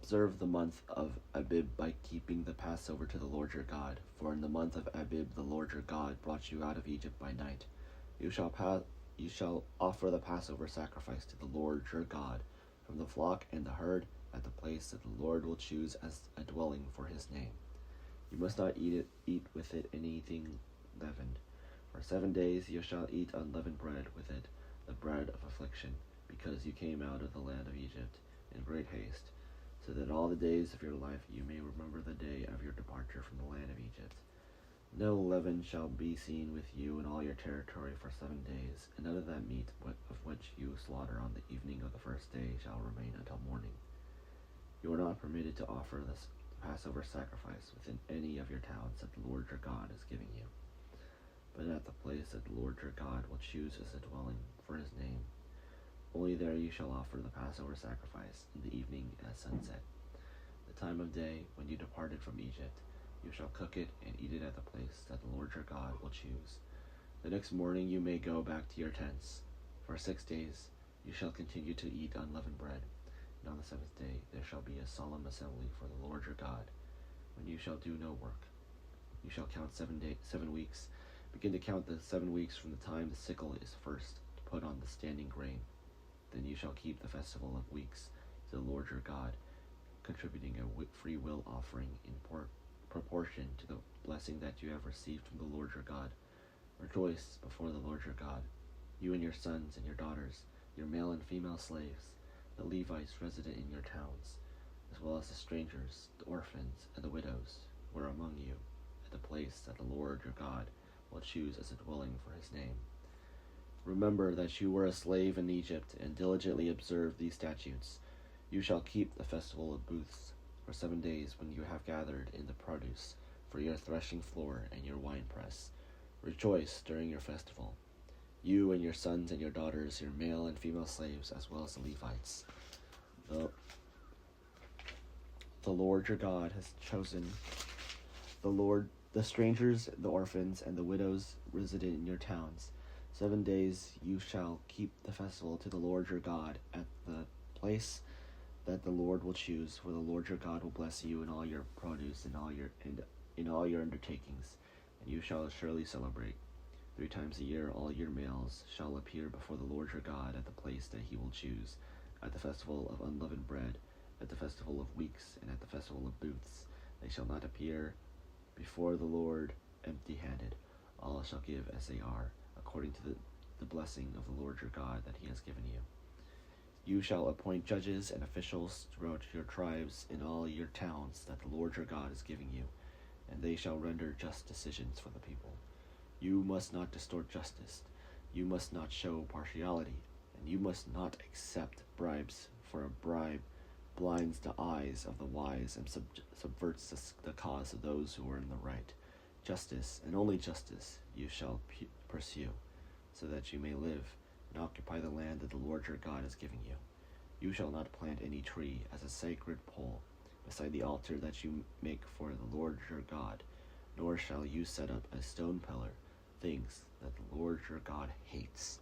Observe the month of Abib by keeping the Passover to the Lord your God. For in the month of Abib the Lord your God brought you out of Egypt by night. You shall offer the Passover sacrifice to the Lord your God from the flock and the herd at the place that the Lord will choose as a dwelling for his name. You must not eat with it anything leavened. For 7 days you shall eat unleavened bread with it, the bread of affliction, because you came out of the land of Egypt in great haste, so that all the days of your life you may remember the day of your departure from the land of Egypt. No leaven shall be seen with you in all your territory for 7 days, and none of that meat of which you slaughter on the evening of the first day shall remain until morning. You are not permitted to offer this Passover sacrifice within any of your towns that the Lord your God is giving you, but at the place that the Lord your God will choose as a dwelling for his name. Only there you shall offer the Passover sacrifice in the evening at sunset, the time of day when you departed from Egypt. You shall cook it and eat it at the place that the Lord your God will choose. The next morning you may go back to your tents. For 6 days you shall continue to eat unleavened bread, and on the 7th day there shall be a solemn assembly for the Lord your God, when you shall do no work. You shall count 7 weeks. Begin to count the 7 weeks from the time the sickle is first put on the standing grain. Then you shall keep the festival of weeks to the Lord your God, contributing a free will offering in proportion to the blessing that you have received from the Lord your God. Rejoice before the Lord your God, you and your sons and your daughters, your male and female slaves, the Levites resident in your towns, as well as the strangers, the orphans, and the widows who are among you, at the place that the Lord your God will choose as a dwelling for his name. Remember that you were a slave in Egypt, and diligently observe these statutes. You shall keep the festival of booths for 7 days when you have gathered in the produce for your threshing floor and your winepress. Rejoice during your festival, you and your sons and your daughters, your male and female slaves, as well as the Levites. The Lord your God has chosen the strangers, the orphans, and the widows resident in your towns. 7 days you shall keep the festival to the Lord your God at the place that the Lord will choose, for the Lord your God will bless you in all your produce and in all your undertakings, and you shall surely celebrate. 3 times a year all your males shall appear before the Lord your God at the place that he will choose, at the festival of unleavened bread, at the festival of weeks, and at the festival of booths. They shall not appear before the Lord empty-handed. All shall give as they are, according to the blessing of the Lord your God that he has given you. You shall appoint judges and officials throughout your tribes in all your towns that the Lord your God is giving you, and they shall render just decisions for the people. You must not distort justice. You must not show partiality, and you must not accept bribes, for a bribe blinds the eyes of the wise and subverts the cause of those who are in the right. Justice, and only justice, you shall pursue, so that you may live and occupy the land that the Lord your God is giving you. You shall not plant any tree as a sacred pole beside the altar that you make for the Lord your God, nor shall you set up a stone pillar, things that the Lord your God hates.